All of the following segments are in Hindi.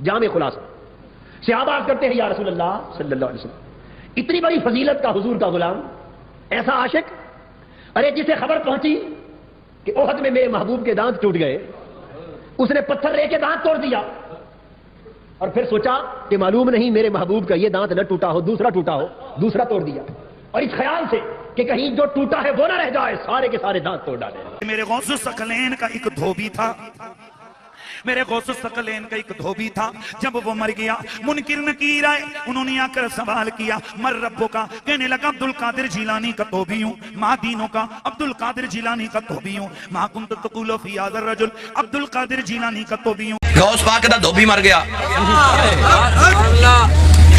जामे खुलासा। सहाबा करते हैं या रसूल अल्लाह सल्लल्लाहु अलैहि वसल्लम, इतनी बड़ी फजीलत का हुजूर का गुलाम, ऐसा आशिक, अरे जिसे खबर पहुंची कि ओहद में मेरे महबूब के दांत टूट गए, उसने पत्थर लेके दांत तोड़ दिया और फिर सोचा कि मालूम नहीं मेरे महबूब का ये दांत न टूटा हो, दूसरा टूटा हो, दूसरा तोड़ दिया, और इस ख्याल से कि कहीं जो टूटा है वो ना रह जाए, सारे के सारे दांत तोड़ डाले। मेरे गौसुल सकलैन का एक धोबी था, मेरे गौसुल सकलैन का एक धोबी था। जब वो मर गया, मुनकिर नकीर आए, उन्होंने आकर सवाल किया, मर रब्बो का? कहने लगा अब्दुल कादिर जिलानी का धोबी हूँ। माँ दीनों का? अब्दुल कादिर जिलानी का धोबी हूँ। माँ कुंत तकुलो फी हाज़ा रजुल? अब्दुल कादिर जिलानी का धोबी हूँ। गौस पाक दा धोबी मर गया,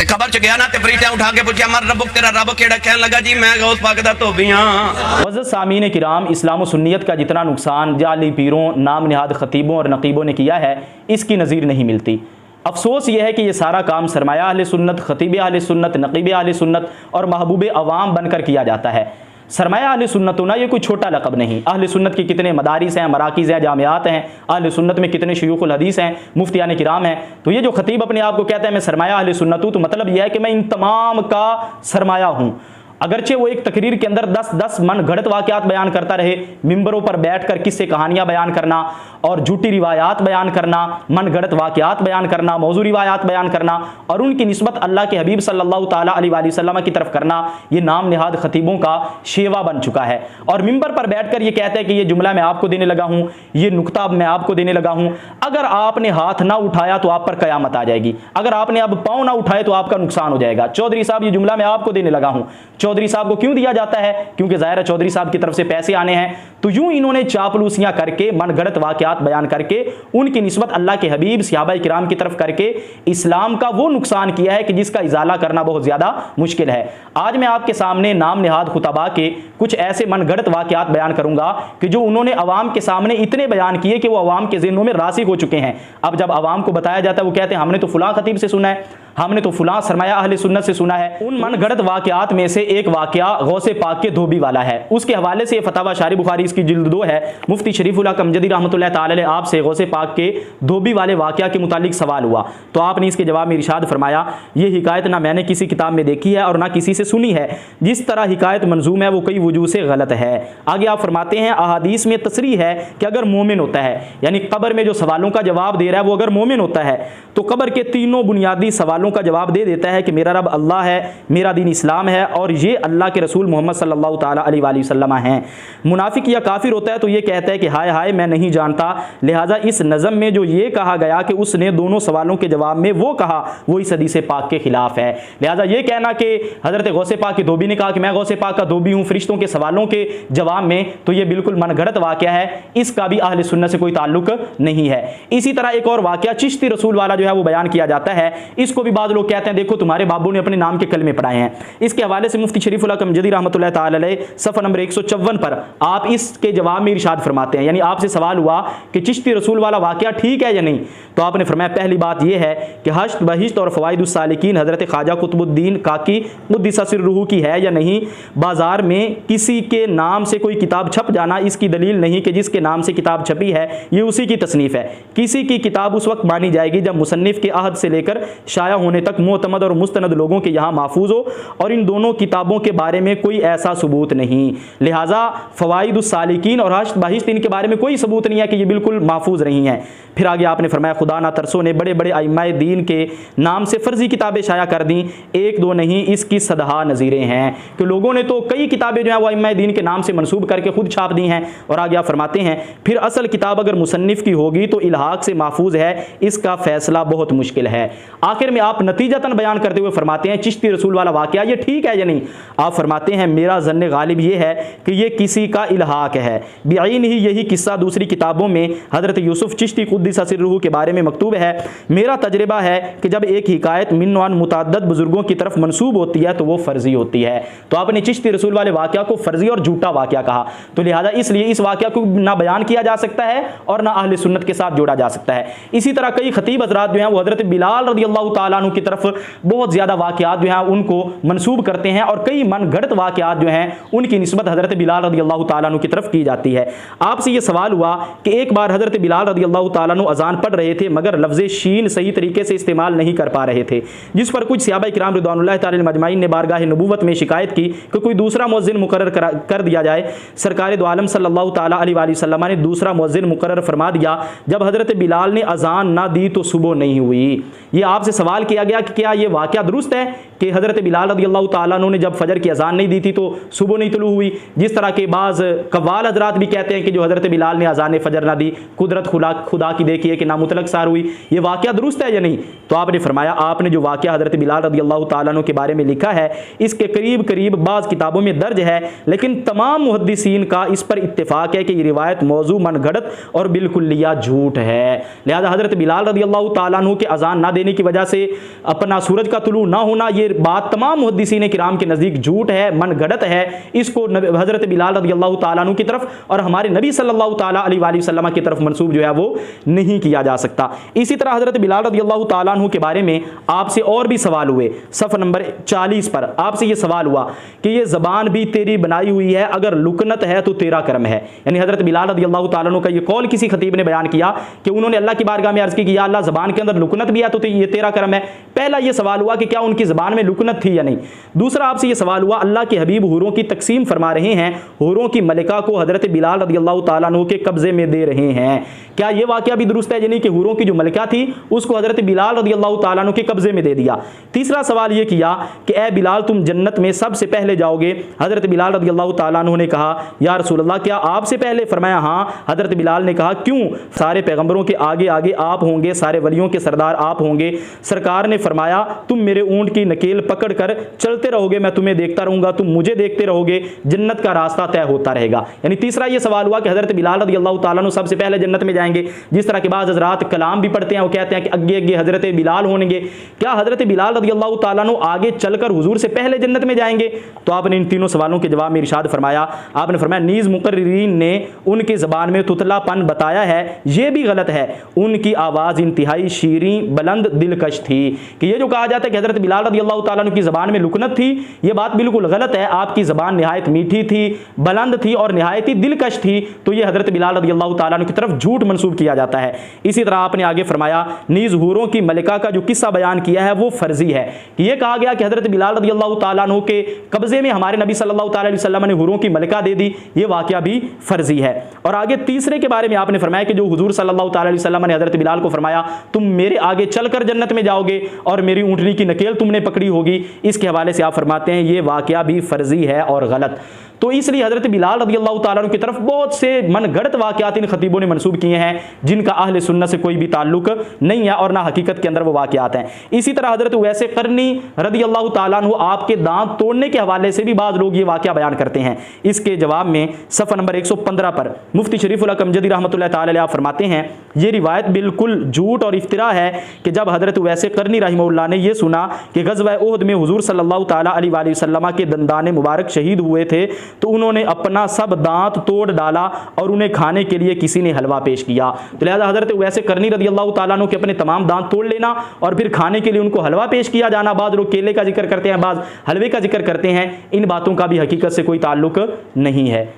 खबर च गया ना, ते फरीटियां उठा के पूछा मर रब्बुक, तेरा रब केड़ा? कहने लगा जी मैं गौस पाक दा धोबी हां। वज़्ज़त सामीन किराम, इस्लाम व सुन्नियत का जितना नुकसान जाली पीरों, नाम निहाद खतीबों और नकीबों ने किया है, इसकी नज़ीर नहीं मिलती। अफसोस यह है कि यह सारा काम सरमाया अहले सुन्नत, खतीब अहले सुन्नत, नकीब अहले सुन्नत और महबूब अवाम बनकर किया जाता है। सरमाया अहले सुन्नत होना ये कोई छोटा लक़ब नहीं। अहले सुन्नत के कितने मदारिस हैं, मराकिज़ हैं, जामियात हैं, अहले सुन्नत में कितने शयूख़ुल हदीस हैं, मुफ्तियान किराम हैं। तो ये जो खतीब अपने आप को कहता है मैं सरमाया अहले सुन्नत हूँ, तो मतलब यह है कि मैं इन तमाम का सरमाया हूँ। अगरचे वो एक तकरीर के अंदर 10-10 मन घड़त वाक़यात बयान करता रहे, मिंबरों पर बैठकर किस्से कहानियाँ बयान करना और झूठी रिवायात बयान करना, मन घड़त वाक़यात बयान करना, मौजू रिवायात बयान करना और उनकी निस्बत अल्लाह के हबीब सल्लल्लाहु ताला अलैहि वसल्लम की तरफ करना, ये नाम निहाद खतीबों का शेवा बन चुका है। और मिंबर पर बैठकर ये कहते हैं कि ये जुमला मैं आपको देने लगा हूँ, ये नुक्ता मैं आपको देने लगा हूँ, अगर आपने हाथ ना उठाया तो आप पर क़यामत आ जाएगी, अगर आपने अब पाँव ना उठाए तो आपका नुकसान हो जाएगा। चौधरी साहब ये जुमला मैं आपको देने लगा हूँ। चौधरी साहब को क्यों दिया जाता है? क्योंकि ज़ाहिर है चौधरी साहब की तरफ से पैसे आने हैं। तो यूं इन्होंने चापलूसियां करके, मनगढ़ंत वाक़यात बयान करके, उनकी निस्बत अल्लाह के हबीब सहाबा किराम की तरफ करके इस्लाम का वो नुकसान किया है कि जिसका इजाला करना बहुत ज़्यादा मुश्किल है। आज मैं आपके सामने नाम निहाद खुतबा के कुछ ऐसे मनगढ़ंत वाक़यात बयान करूंगा कि जो उन्होंने अवाम के सामने इतने बयान किए कि वो अवाम के ज़हनों में रासिख हो चुके हैं। अब जब अवाम को बताया जाता है, वो कहते हैं हमने तो फुलां खतीब से सुना है, हमने तो फुलां सरमाया अहले सुन्नत से सुना है। उन मनगढ़ंत वाक़यात में से एक वाक़या गौसे पाक के धोबी वाला है। उसके हवाले से फतवा शारी बुखारी इसकी जिल्द 2 है। मुफ्ती शरीफुल हक अमजदी रहमतुल्लाह ताला अलैह आपसे गौसे पाक के धोबी वाले वाक़या के मुतालिक सवाल हुआ, तो आपने इसके जवाब में इरशाद फरमाया, ये हिकायत ना मैंने किसी किताब में देखी है और ना किसी से सुनी है। जिस तरह हिकायत मंजूम है वो कई वजूह से गलत है। आगे आप फरमाते हैं अहादीस में तसरीह है कि अगर मोमिन होता है, यानी कब्र में जो सवालों का जवाब दे रहा है वो अगर मोमिन होता है तो कब्र के तीनों बुनियादी सवालों का जवाब दे देता है कि मेरा रब अल्लाह है, मेरा दीन इस्लाम है और ये अल्लाह के रसूल मोहम्मद सल्लल्लाहु ताला अलैहि वसल्लम हैं। मुनाफिक या काफिर होता है तो ये कहता है कि हाय हाय मैं नहीं जानता, लिहाजा इस नज़म में जो ये कहा गया कि उसने दोनों सवालों के जवाब में वो कहा वो इस हदीस पाक के खिलाफ है। लिहाजा ये कहना कि हज़रत गौसे पाक के धोबी ने कहा कि मैं गौसे पाक का धोबी हूँ फरिश्तों के सवालों के जवाब में, तो ये बिल्कुल मनगढ़ंत वाक़या है, इसका भी अहले सुन्नत से कोई ताल्लुक नहीं है। इसी तरह एक और वाक़या चिश्ती रसूल वाला जो है वो बयान किया जाता है। इसको भी बाद लोग कहते हैं देखो तुम्हारे बाबू ने अपने नाम के कलमे पढ़ाए हैं। इसके हवाले से मुफ्ती शरीफुल हक अमजदी रहमतुल्लाह ताला अलैह सफ़ा नंबर 154 पर आप इसके जवाब में इरशाद फरमाते हैं, यानी आपसे सवाल हुआ कि चिश्ती रसूल वाला वाक़या ठीक है या नहीं, तो आपने फरमाया पहली बात यह है कि हश्त बहिश्त और फ़वाइदुस सालिकीन हज़रत ख्वाजा कुतुबुद्दीन काकी मुद्दिसा सिर्रुहु की है या नहीं। बाज़ार में किसी के नाम से कोई किताब छप जाना इसकी दलील नहीं कि जिसके नाम से किताब छपी है ये उसी की तसनीफ़ है। किसी की किताब उस वक्त मानी जाएगी जब मुसन्निफ़ के अहद से लेकर शाया होने तक मोतमद और मुस्तनद लोगों के यहाँ महफूज हो, और इन दोनों किताबों के बारे में कोई ऐसा सबूत नहीं। लिहाजा फ़वाइदुस सालिकीन और हश्त बहिश्त इनके बारे में कोई सबूत नहीं है कि ये बिल्कुल महफूज नहीं है। फिर आगे आपने फरमाया खुदा ना तरसों ने बड़े बड़े आइम्माए दीन के नाम से फ़र्जी किताबें शाया कर दी, एक दो नहीं इसकी सदहा नज़ीरें हैं कि लोगों ने तो कई किताबें जो हैं वो आइम्माए दीन के नाम से मनसूब करके खुद छाप दी हैं। और आगे आप फरमाते हैं फिर असल किताब अगर मुसन्निफ़ की होगी तो इल्हाक से महफूज है, इसका फ़ैसला बहुत मुश्किल है। आखिर में आप नतीजतन बयान करते हुए फरमाते हैं चिश्ती रसूल वाला वाक़या ये ठीक है या नहीं। आप फरमाते हैं मेरा ज़न्ने गालिब ये है कि ये किसी का इल्हाक है। बेअइन ही यही किस्सा दूसरी किताबों में हज़रत यूसुफ चिश्ती कुद्दिसा सिर्रुहु के बारे में मकतूब है। मेरा तजर्बा है कि जब एक हिकायत मिन्नवान मुतअद्दिद बुजुर्गों की तरफ मंसूब होती है तो वो फ़र्जी होती है। तो आपने चिश्ती रसूल वाले वाक़या को फ़र्जी और झूठा वाक़या कहा, तो लिहाजा इसलिए इस वाक़या को ना बयान किया जा सकता है और ना अहले सुन्नत के साथ जोड़ा जा सकता है। इसी तरह कई खतीब हज़रात जो हैं वो हज़रत बिलाल रज़ियल्लाहु ताला अन्हु की तरफ बहुत ज़्यादा वाक़यात जो हैं उनको मंसूब करते हैं और कई मनगढ़ंत वाक़यात जो हैं उनकी निस्बत हज़रत बिलाल रज़ियल्लाहु ताला अन्हु की तरफ की जाती है। आपसे ये सवाल हुआ कि एक बार हज़रत बिलाल रज़ियल्लाहु ताला अन्हु अज़ान पढ़ रहे थे मगर लफ्ज़ शीन सही तरीके से इस्तेमाल नहीं कर पा रहे थे, जिस पर कुछ सहाबा किराम रिज़वानुल्लाहि तआला मजमाइन ने बारगाह नबूवत में शिकायत की कि कोई दूसरा मुअज्जिन मुकर्रर कर दिया जाए। सरकार दो आलम सल्लल्लाहु ताला अलैहि वसल्लम ने दूसरा मुअज्जिन मुकर्रर फरमा दिया। जब हज़रत बिलाल ने अज़ान ना दी तो सुबह नहीं हुई। ये आपसे सवाल किया गया कि क्या ये वाक़या दुरुस्त है कि हज़रत बिलाल रज़ियल्लाहु ताला अन्हु ने जब फजर की अज़ान नहीं दी थी तो सुबह नहीं तुलू हुई, जिस तरह के बाज़ कव्वाल हज़रात भी कहते हैं कि जो हज़रत बिलाल ने अज़ान फजर ना दी कुदरत खुदा की देखी है कि नामुतलक सार हुई, ये वाक़या दुरुस्त है या नहीं? तो आपने फरमाया आपने जो वाक़या हज़रत बिलाल रज़ियल्लाहु ताला अन्हु के बारे में लिखा है इसके करीब करीब बाज़ किताबों में दर्ज है, लेकिन तमाम मुहद्दिसीन का इस पर इत्तेफाक है कि ये रिवायत मौजू मनगढ़ंत और बिल्कुलिया झूठ है। लिहाजा हज़रत बिलाल रज़ियल्लाहु ताला अन्हु के अज़ान ना देने की वजह से अपना सूरज का तुलू ना होना, ये बात तमाम मुहद्दिसीन किराम के नज़दीक झूठ है, मनगढ़ंत है। इसको हज़रत बिलाल रज़ियल्लाहु ताला अन्हु की तरफ और हमारे नबी सल्लल्लाहु ताला अलैहि वसल्लम की तरफ मंसूब जो है वो नहीं किया जा सकता। इसी तरह हज़रत बिलाल रज़ियल्लाहु ताला अन्हु के बारे में आपसे और भी सवाल हुए। सफ़ नंबर 40 पर आपसे ये सवाल हुआ कि ये ज़बान भी तेरी बनाई हुई है, अगर लुकनत है तो तेरा कर्म है। यानी हज़रत बिलाल रज़ियल्लाहु ताला अन्हु का ये कौल किसी खतीब ने बयान किया कि उन्होंने अल्लाह की बारगाह में अर्ज़ की कि या अल्लाह ज़बान के अंदर लुकनत भी है तो ये तेरा कर्म है। पहला ये सवाल हुआ कि क्या उनकी ज़बान में लुकनत थी या नहीं। दूसरा आपसे ये सवाल हुआ अल्लाह के हबीब हुरों की तकसीम फरमा रहे हैं, हुरों की मलिका को हज़रत बिलाल रज़ियल्लाहु ताला अन्हु के कब्ज़े में दे रहे हैं, क्या ये वाक़या भी दुरुस्त है? यानी कि हुरों की जो मलिका थी उसको हज़रत बिलाल रज़ियल्लाहु ताला अन्हु के कब्ज़े में दे दिया। तीसरा सवाल ये किया कि ए बिलाल तुम जन्नत में सबसे पहले जाओगे। हज़रत बिलाल रज़ियल्लाहु ताला अन्हु ने कहा या रसूल अल्लाह क्या आपसे पहले? फरमाया हाँ। हज़रत बिलाल ने कहा क्यों? सारे पैगंबरों के आगे आगे आप होंगे, सारे वलियों के सरदार आप होंगे। सरकार ने फरमाया तुम मेरे ऊंट की नकेल पकड़ कर चलते रहोगे, मैं तुम्हें देखता रहूंगा, तुम मुझे देखते रहोगे, जन्नत का रास्ता तय होता रहेगा। यानी तीसरा ये सवाल हुआ कि हज़रत बिलाल रज़ियल्लाहु ताला अन्हु सबसे पहले जन्नत में जाएंगे, जिस तरह के बाद हज़रात कलाम भी पढ़ते हैं, वो कहते हैं कि अगे अगे हज़रत बिलाल होंगे। क्या हज़रत बिलाल रज़ियल्लाहु ताला अन्हु आगे चलकर हुजूर से पहले जन्नत में जाएंगे? तो आपने इन तीनों सवालों के जवाब में इरशाद फरमाया, आपने फरमाया नीज़ मुकर्रिरीन ने उनकी ज़बान में तुतलापन बताया है, ये भी गलत है। उनकी आवाज़ इंतहाई शीरीं बुलंद दिलकश थी। कि ये जो कहा जाता है कि हज़रत बिलाल रज़ियल्लाहु ताला अन्हु की ज़बान में लुकनत थी, ये बात बिल्कुल गलत है। आपकी ज़बान निहायत मीठी थी, बुलंद थी और निहायत ही दिलकश थी, तो ये हज़रत बिलाल रज़ियल्लाहु ताला अन्हु की तरफ झूठ मंसूब किया जाता है। इसी तरह आपने आगे फरमाया नीज़ हूरों की मलिका का जो किस्सा बयान किया है वो फर्जी है। कि ये कहा गया कि हज़रत बिलाल रज़ियल्लाहु ताला अन्हु के कब्ज़े में हमारे नबी सल्लल्लाहु ताला अलैहि वसल्लम ने हूरों की मलिका दे दी, ये वाक़या भी फर्जी है। और आगे तीसरे के बारे में आपने फरमाया कि जो हुजूर सल्लल्लाहु ताला अलैहि वसल्लम ने हज़रत बिलाल को फरमाया तुम मेरे आगे चलकर जन्नत में जाओगे और मेरी ऊँटनी की नकेल तुमने पकड़ी होगी, इसके हवाले से आप फरमाते हैं ये वाक़या भी फर्जी है और गलत। तो इसलिए हज़रत बिलाल रज़ियल्लाहु ताला अन्हु की तरफ बहुत से मनगढ़ंत वाक़यात इन खतीबों ने मंसूब किए हैं जिनका अहले सुन्नत से कोई भी ताल्लुक नहीं है और ना हकीकत के अंदर वो वाक़यात हैं। इसी तरह हज़रत उवैस क़रनी रज़ियल्लाहु ताला अन्हु आपके दांत तोड़ने के हवाले से भी बाज़ लोग ये वाक़या बयान करते हैं। इसके जवाब में सफ़ा नंबर 115 पर मुफ्ती शरीफुल अकमजदी रहमतुल्लाह ताला अलैह फरमाते हैं ये रिवायत बिल्कुल झूठ और इफ्तिरा है कि जब हज़रत उवैस क़रनी रहमहुल्लाह ने यह सुना कि ग़ज़वा उहद में हुज़ूर सल्लल्लाहु ताला अलैहि वसल्लम के दंदान मुबारक शहीद हुए थे तो उन्होंने अपना सब दांत तोड़ डाला और उन्हें खाने के लिए किसी ने हलवा पेश किया। तो लिहाजा हज़रत उवैस क़रनी रज़ियल्लाहु ताला अन्हु के अपने तमाम दांत तोड़ लेना और फिर खाने के लिए उनको हलवा पेश किया जाना, बाद लोग केले का जिक्र करते हैं, बाद हलवे का जिक्र करते हैं, इन बातों का भी हकीकत से कोई ताल्लुक नहीं है।